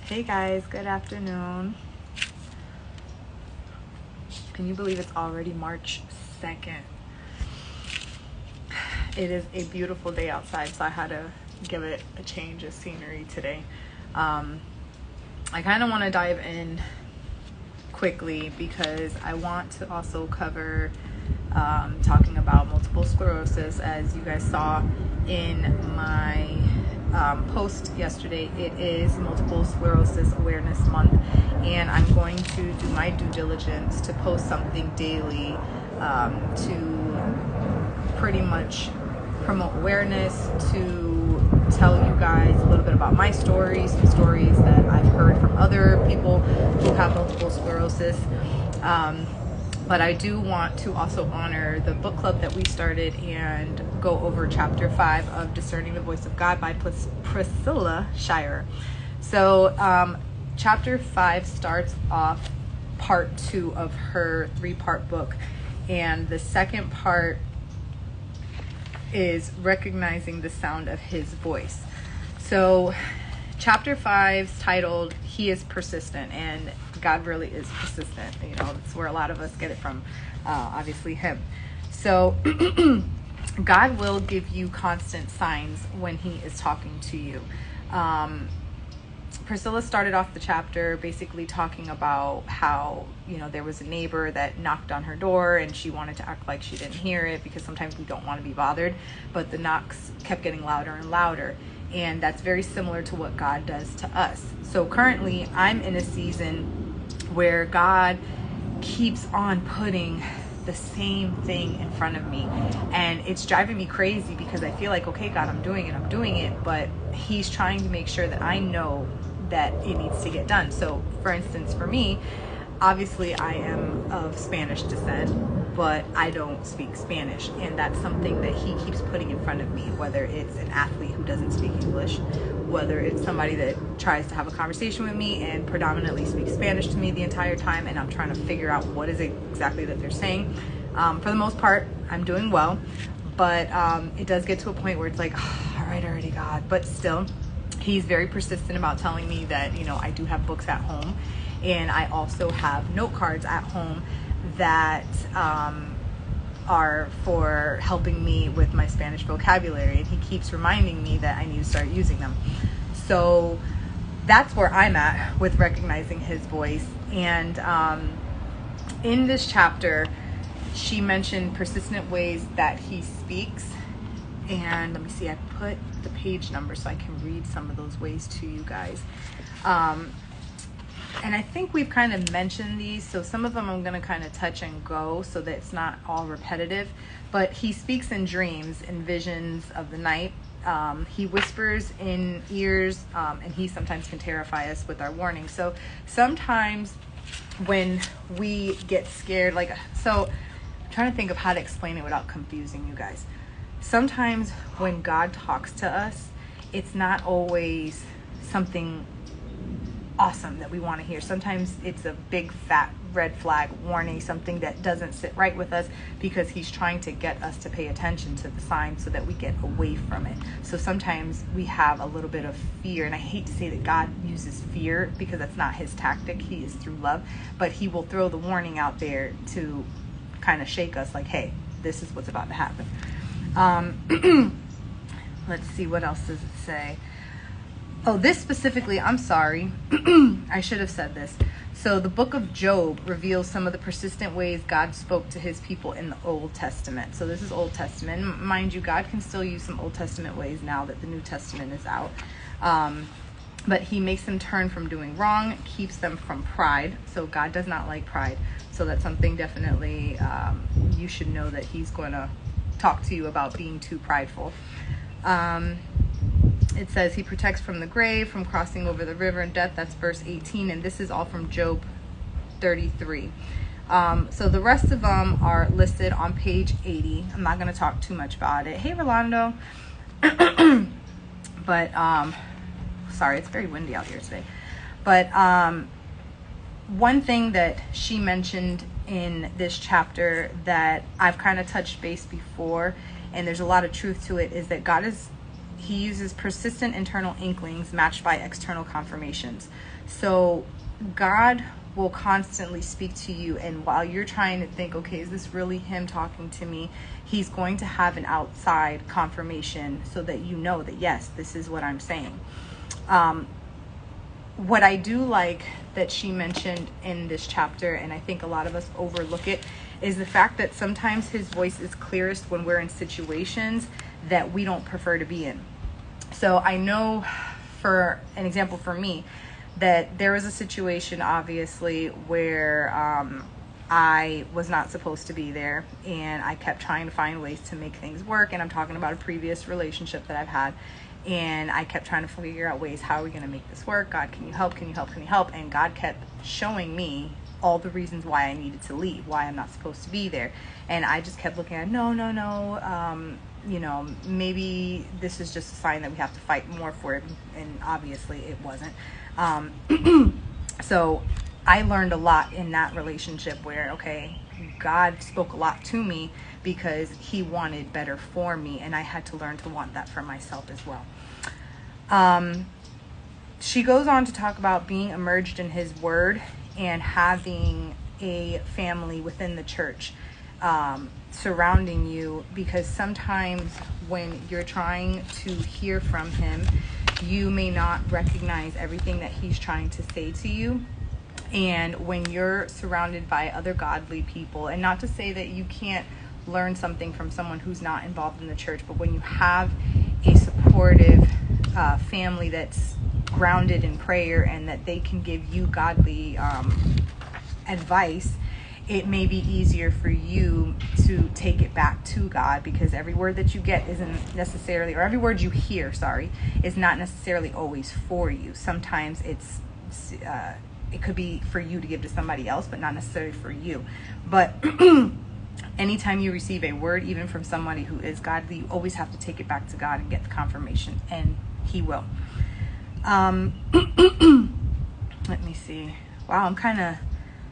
Hey guys, good afternoon. Can you believe it's already March 2nd? It is a beautiful day outside, so I had to give it a change of scenery today. I kind of want to dive in quickly because I want to also cover talking about multiple sclerosis. As you guys saw in my post yesterday, it is Multiple Sclerosis Awareness Month, and I'm going to do my due diligence to post something daily to pretty much promote awareness, to tell you guys a little bit about my story, some stories that I've heard from other people who have multiple sclerosis. But I do want to also honor the book club that we started and go over chapter 5 of Discerning the Voice of God by Priscilla Shirer. So chapter 5 starts off part 2 of her 3-part book, and the second part is recognizing the sound of his voice. So chapter 5 is titled He is Persistent, and God really is persistent. You know, that's where a lot of us get it from, obviously him. So God will give you constant signs when he is talking to you. Priscilla started off the chapter basically talking about how, you know, there was a neighbor that knocked on her door and she wanted to act like she didn't hear it, because sometimes we don't want to be bothered, but the knocks kept getting louder and louder. And that's very similar to what God does to us. So currently I'm in a season where God keeps on putting the same thing in front of me, and it's driving me crazy because I feel like, okay, God, I'm doing it, but he's trying to make sure that I know that it needs to get done. So for instance, for me, obviously I am of Spanish descent, but I don't speak Spanish, and that's something that he keeps putting in front of me, whether it's an athlete who doesn't speak English, whether it's somebody that tries to have a conversation with me and predominantly speaks Spanish to me the entire time, and I'm trying to figure out what is it exactly that they're saying. For the most part, I'm doing well, but it does get to a point where it's like, oh, all right, already, God. But still, he's very persistent about telling me that, you know, I do have books at home, and I also have note cards at home that are for helping me with my Spanish vocabulary, and he keeps reminding me that I need to start using them. So that's where I'm at with recognizing his voice. And in this chapter, she mentioned persistent ways that he speaks. And let me see, I put the page number so I can read some of those ways to you guys. And I think we've kind of mentioned these, so some of them I'm going to kind of touch and go so that it's not all repetitive. But he speaks in dreams, in visions of the night. He whispers in ears, and he sometimes can terrify us with our warnings. So sometimes when we get scared, so I'm trying to think of how to explain it without confusing you guys. Sometimes when God talks to us, it's not always something awesome that we want to hear. Sometimes it's a big fat red flag warning, something that doesn't sit right with us, because he's trying to get us to pay attention to the signs so that we get away from it. So sometimes we have a little bit of fear, and I hate to say that God uses fear because that's not his tactic. He is through love, but he will throw the warning out there to kind of shake us, like, hey, this is what's about to happen. Let's see, what else does it say? Oh, this specifically, I'm sorry. I should have said this. So the book of Job reveals some of the persistent ways God spoke to his people in the Old Testament. So this is Old Testament. Mind you, God can still use some Old Testament ways now that the New Testament is out. But he makes them turn from doing wrong, keeps them from pride. So God does not like pride. So that's something definitely you should know, that he's going to talk to you about being too prideful. It says he protects from the grave, from crossing over the river and death. That's verse 18. And this is all from Job 33. So the rest of them are listed on page 80. I'm not going to talk too much about it. Hey, Rolando. But, sorry, it's very windy out here today. But one thing that she mentioned in this chapter that I've kind of touched base before, and there's a lot of truth to it, is that God is he uses persistent internal inklings matched by external confirmations. So God will constantly speak to you, and while you're trying to think, okay, is this really him talking to me, he's going to have an outside confirmation so that you know that yes, this is what I'm saying. What I do like that she mentioned in this chapter, and I think a lot of us overlook it, is the fact that sometimes his voice is clearest when we're in situations that we don't prefer to be in. So I know, for an example for me, that there was a situation, obviously, where I was not supposed to be there, and I kept trying to find ways to make things work. And I'm talking about a previous relationship that I've had, and I kept trying to figure out ways, how are we going to make this work? God, can you help? Can you help? Can you help? And God kept showing me all the reasons why I needed to leave, why I'm not supposed to be there. And I just kept looking at, no, you know, maybe this is just a sign that we have to fight more for it. And obviously it wasn't. So I learned a lot in that relationship where, okay, God spoke a lot to me because he wanted better for me, and I had to learn to want that for myself as well. She goes on to talk about being immersed in his word and having a family within the church surrounding you, because sometimes when you're trying to hear from him, you may not recognize everything that he's trying to say to you. And when you're surrounded by other godly people, and not to say that you can't learn something from someone who's not involved in the church, but when you have a supportive family that's grounded in prayer and that they can give you godly advice, it may be easier for you to take it back to God, because every word that you get isn't necessarily, or every word you hear, is not necessarily always for you. Sometimes it's it could be for you to give to somebody else, but not necessarily for you. But anytime you receive a word, even from somebody who is godly, you always have to take it back to God and get the confirmation, and he will. Let me see. Wow, I'm kind of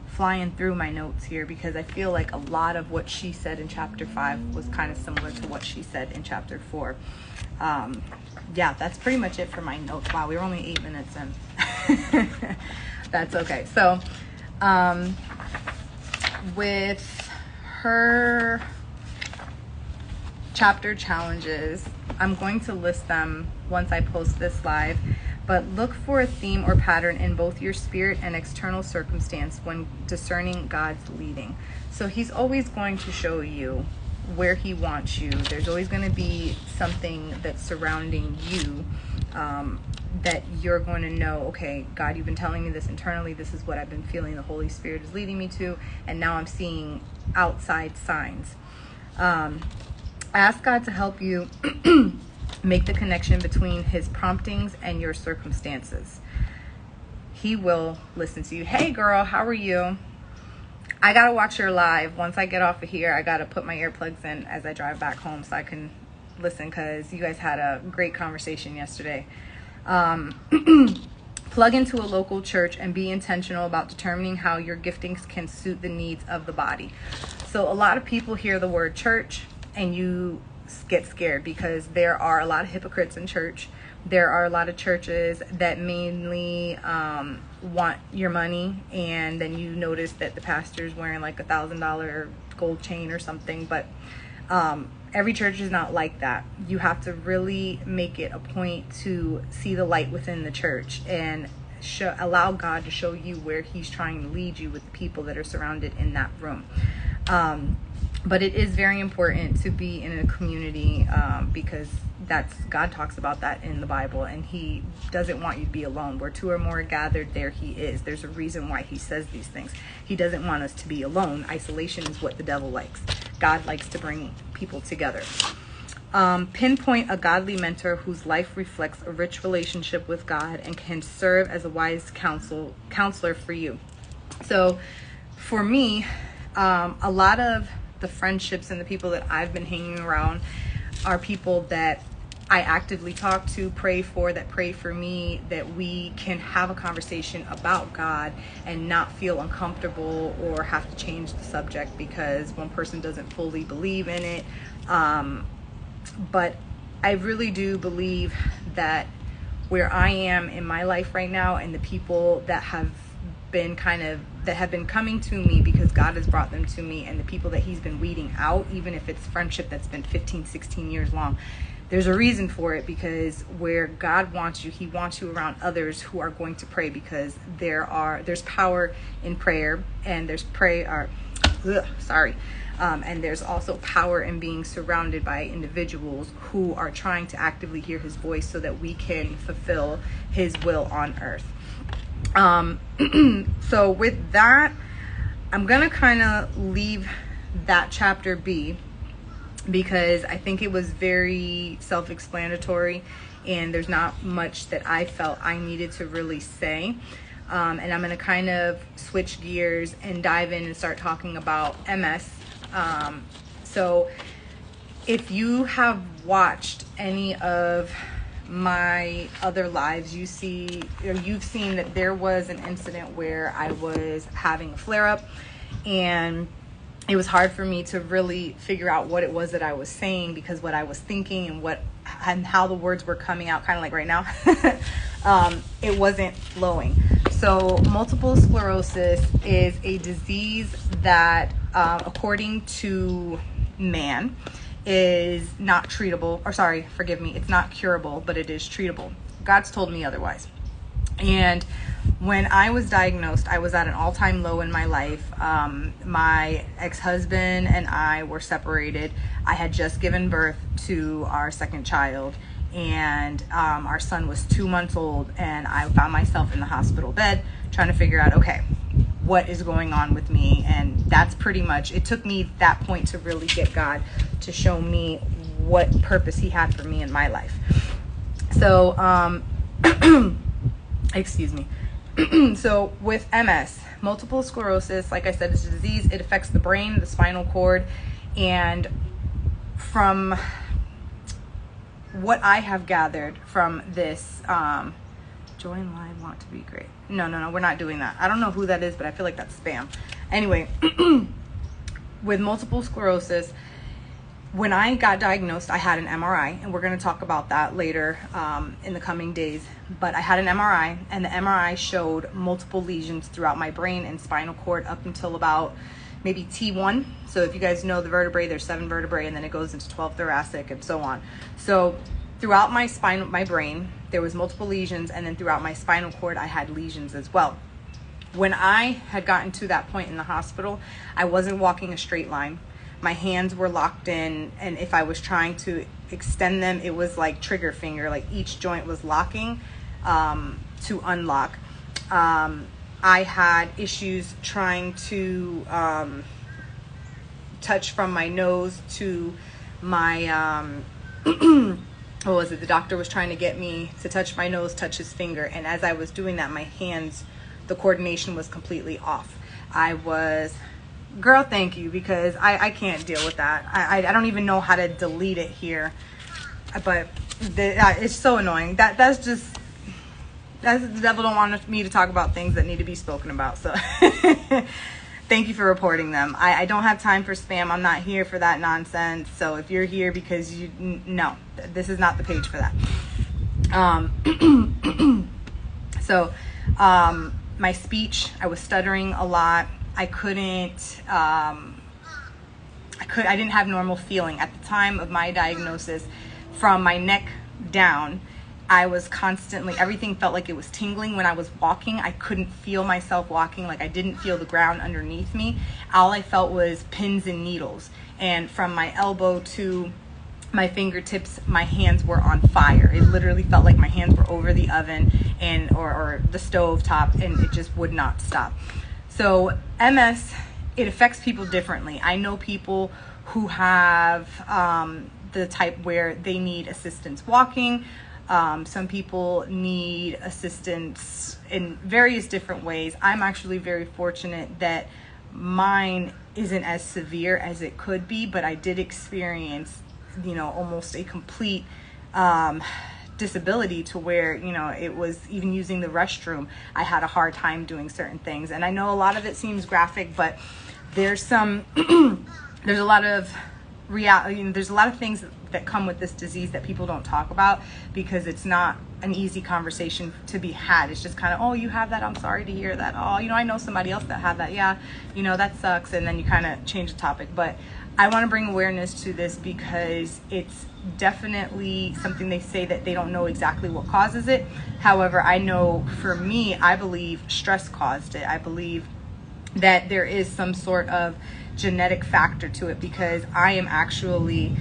flying through my notes here because I feel like a lot of what she said in chapter 5 was kind of similar to what she said in chapter 4. Yeah, that's pretty much it for my notes. Wow, we were only 8 minutes in. That's okay. So, with her chapter challenges, I'm going to list them once I post this live, but look for a theme or pattern in both your spirit and external circumstance when discerning God's leading. So he's always going to show you where he wants you. There's always going to be something that's surrounding you that you're going to know, okay, God, you've been telling me this internally. This is what I've been feeling the Holy Spirit is leading me to. And now I'm seeing outside signs. Ask God to help you make the connection between his promptings and your circumstances. He will listen to you. Hey girl, how are you? I gotta watch your live. Once I get off of here, I gotta put my earplugs in as I drive back home so I can listen, because you guys had a great conversation yesterday. Plug into a local church and be intentional about determining how your giftings can suit the needs of the body. So a lot of people hear the word church and you get scared, because there are a lot of hypocrites in church. There are a lot of churches that mainly want your money, and then you notice that the pastor's wearing like $1,000 gold chain or something. But every church is not like that. You have to really make it a point to see the light within the church and allow God to show you where he's trying to lead you with the people that are surrounded in that room. But it is very important to be in a community, because God talks about that in the Bible, and he doesn't want you to be alone. Where two or more are gathered, there he is. There's a reason why he says these things. He doesn't want us to be alone. Isolation is what the devil likes. God likes to bring people together. Pinpoint a godly mentor whose life reflects a rich relationship with God and can serve as a wise counselor for you. So for me, a lot of the friendships and the people that I've been hanging around are people that I actively talk to, pray for, that pray for me, that we can have a conversation about God and not feel uncomfortable or have to change the subject because one person doesn't fully believe in it. But I really do believe that where I am in my life right now, and the people that have been coming to me because God has brought them to me, and the people that he's been weeding out, even if it's friendship that's been 15, 16 years long, there's a reason for it, because where God wants you, he wants you around others who are going to pray, because there's power in prayer, and and there's also power in being surrounded by individuals who are trying to actively hear his voice so that we can fulfill his will on earth. So with that, I'm going to kind of leave that chapter be, because I think it was very self-explanatory, and there's not much that I felt I needed to really say. And I'm going to kind of switch gears and dive in and start talking about MS. So if you have watched any of my other lives, you've seen that there was an incident where I was having a flare-up, and it was hard for me to really figure out what it was that I was saying, because what I was thinking and how the words were coming out, kind of like right now, it wasn't flowing. So multiple sclerosis is a disease that, according to man, is not treatable, it's not curable, but it is treatable. God's told me otherwise. And when I was diagnosed, I was at an all-time low in my life. My ex-husband and I were separated. I had just given birth to our second child, and our son was 2 months old, and I found myself in the hospital bed trying to figure out, okay, what is going on with me? And that's pretty much, it took me that point to really get God to show me what purpose he had for me in my life. So, excuse me. So with MS, multiple sclerosis, like I said, it's a disease. It affects the brain, the spinal cord, and from what I have gathered from this, join live, want to be great. No, we're not doing that. I don't know who that is, but I feel like that's spam. Anyway, with multiple sclerosis, when I got diagnosed, I had an MRI, and we're going to talk about that later in the coming days. But I had an MRI, and the MRI showed multiple lesions throughout my brain and spinal cord up until about maybe T1. So if you guys know the vertebrae, there's 7 vertebrae, and then it goes into 12 thoracic and so on. So throughout my brain, there was multiple lesions, and then throughout my spinal cord, I had lesions as well. When I had gotten to that point in the hospital, I wasn't walking a straight line. My hands were locked in, and if I was trying to extend them, it was like trigger finger, like each joint was locking to unlock. I had issues trying to touch from my nose to my, what was it? The doctor was trying to get me to touch my nose, touch his finger. And as I was doing that, my hands, the coordination was completely off. Girl, thank you, because I can't deal with that. I don't even know how to delete it here, but it's so annoying. That's the devil don't want me to talk about things that need to be spoken about. So thank you for reporting them. I don't have time for spam. I'm not here for that nonsense. So if you're here because no, this is not the page for that. So my speech, I was stuttering a lot. I didn't have normal feeling at the time of my diagnosis. From my neck down, I was constantly, everything felt like it was tingling. When I was walking, I couldn't feel myself walking. Like I didn't feel the ground underneath me. All I felt was pins and needles. And from my elbow to my fingertips, my hands were on fire. It literally felt like my hands were over the oven or the stove top, and it just would not stop. So MS, it affects people differently. I know people who have the type where they need assistance walking. Some people need assistance in various different ways. I'm actually very fortunate that mine isn't as severe as it could be, but I did experience, almost a complete disability to where, it was even using the restroom. I had a hard time doing certain things. And I know a lot of it seems graphic, but there's a lot of reality. There's a lot of things that come with this disease that people don't talk about because it's not an easy conversation to be had. It's just kind of, oh, you have that, I'm sorry to hear that. Oh, I know somebody else that had that. Yeah, that sucks. And then you kind of change the topic. But I want to bring awareness to this because it's definitely something they say that they don't know exactly what causes it. However, I know for me, I believe stress caused it. I believe that there is some sort of genetic factor to it because I am actually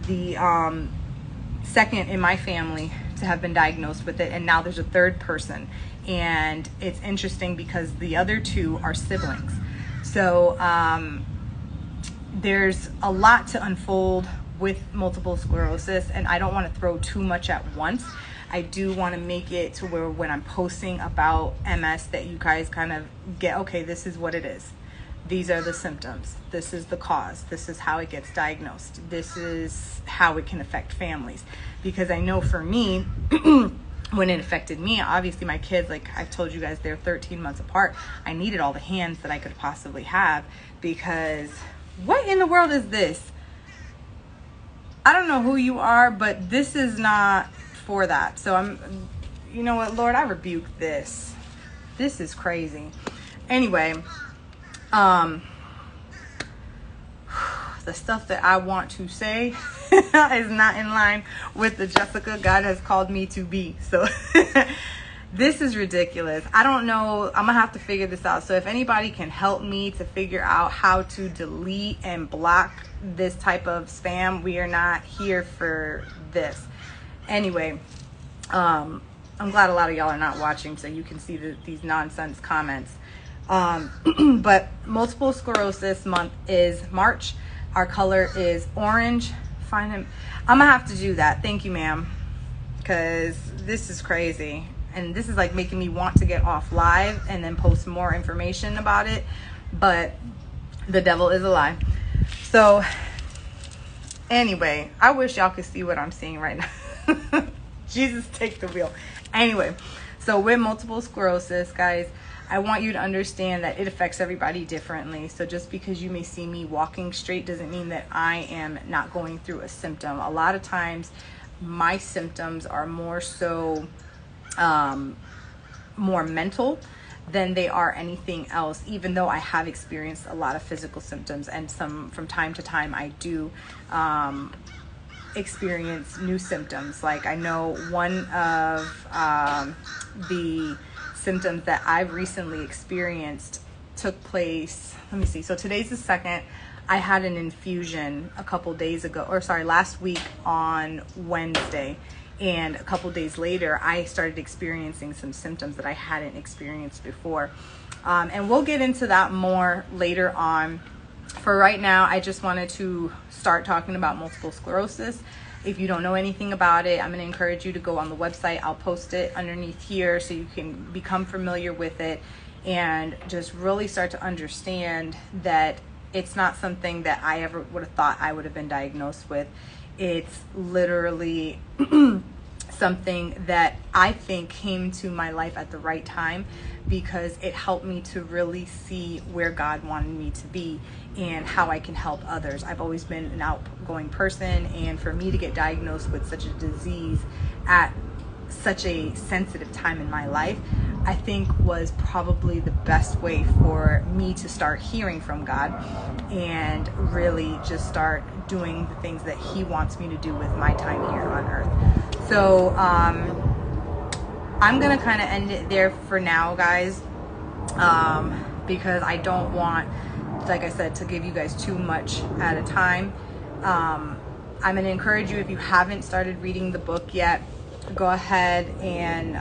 the second in my family to have been diagnosed with it, and now there's a third person. And it's interesting because the other two are siblings. So there's a lot to unfold with multiple sclerosis, and I don't want to throw too much at once. I do want to make it to where when I'm posting about MS that you guys kind of get, okay, this is what it is. These are the symptoms. This is the cause. This is how it gets diagnosed. This is how it can affect families. Because I know for me, when it affected me, obviously my kids, like I've told you guys, they're 13 months apart. I needed all the hands that I could possibly have because what in the world is this? I don't know who you are, but this is not for that. So you know what, Lord, I rebuke this. This is crazy. Anyway, the stuff that I want to say is not in line with the Jessica God has called me to be. So this is ridiculous. I don't know. I'm gonna have to figure this out. So if anybody can help me to figure out how to delete and block this type of spam, we are not here for this. Anyway, I'm glad a lot of y'all are not watching so you can see these nonsense comments. But multiple sclerosis month is March. Our color is orange. Find him. I'm gonna have to do that. Thank you, ma'am. Because this is crazy. And this is like making me want to get off live and then post more information about it. But the devil is a lie. So anyway, I wish y'all could see what I'm seeing right now. Jesus, take the wheel. Anyway, so with multiple sclerosis, guys, I want you to understand that it affects everybody differently. So just because you may see me walking straight doesn't mean that I am not going through a symptom. A lot of times my symptoms are more so more mental than they are anything else, even though I have experienced a lot of physical symptoms, and some from time to time I do experience new symptoms. Like I know one of the symptoms that I've recently experienced took place, let me see, so today's the 2nd. I had an infusion a couple days ago, or sorry, last week on Wednesday, and a couple days later I started experiencing some symptoms that I hadn't experienced before, and we'll get into that more later on. For right now, I just wanted to start talking about multiple sclerosis. If you don't know anything about it, I'm going to encourage you to go on the website. I'll post it underneath here so you can become familiar with it and just really start to understand that it's not something that I ever would have thought I would have been diagnosed with. It's literally something that I think came to my life at the right time because it helped me to really see where God wanted me to be and how I can help others. I've always been an outgoing person, and for me to get diagnosed with such a disease at such a sensitive time in my life, I think was probably the best way for me to start hearing from God and really just start doing the things that He wants me to do with my time here on earth. So I'm gonna kind of end it there for now, guys, because I don't want, like I said, to give you guys too much at a time. I'm gonna encourage you, if you haven't started reading the book yet, go ahead and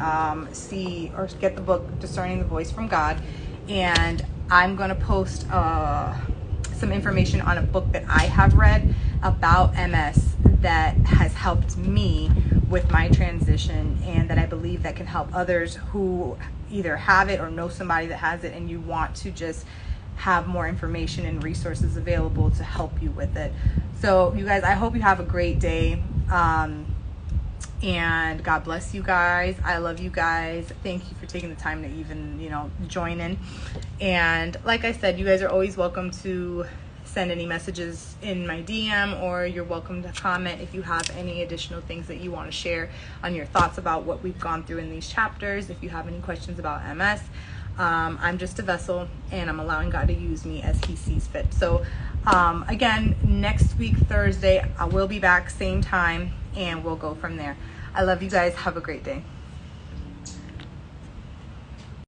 see or get the book Discerning the Voice from God. And I'm going to post some information on a book that I have read about MS that has helped me with my transition, and that I believe that can help others who either have it or know somebody that has it, and you want to just have more information and resources available to help you with it. So you guys, I hope you have a great day. And God bless you guys. I love you guys. Thank you for taking the time to even, join in. And like I said, you guys are always welcome to send any messages in my DM, or you're welcome to comment if you have any additional things that you want to share on your thoughts about what we've gone through in these chapters. If you have any questions about MS, I'm just a vessel, and I'm allowing God to use me as he sees fit. So again, next week, Thursday, I will be back, same time, and we'll go from there. I love you guys. Have a great day.